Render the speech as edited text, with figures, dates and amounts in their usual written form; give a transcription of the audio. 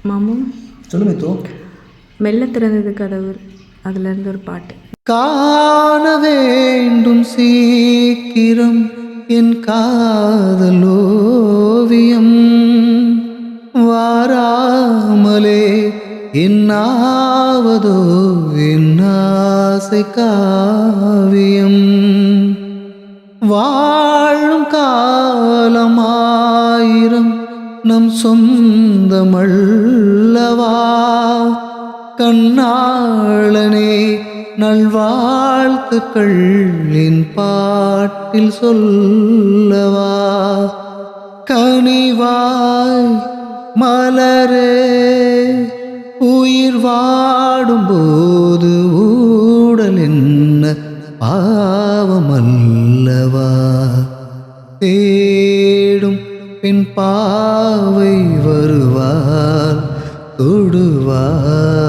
மாமு சொல்லு மித்து. மெல்ல திறந்தது கதவு, அதுலேருந்து ஒரு பாட்டு. காண வேண்டும் சீக்கிரம் என் காதலோவியம், வாராமலே என்னாவதோ என் ஆசை காவியம். வாழும் காலமாயிரம் நம் சொந்தமல்லவா, கண்ணாளனே நல்வாழ்த்துக்கள் என் பாட்டில் சொல்லவா. கனிவாய் மலரே உயிர் வாடும்போது ஊடல் என்ன பாவமல்லவா, தேடும் பெண் பாவை வருவாள் தொடுவாள்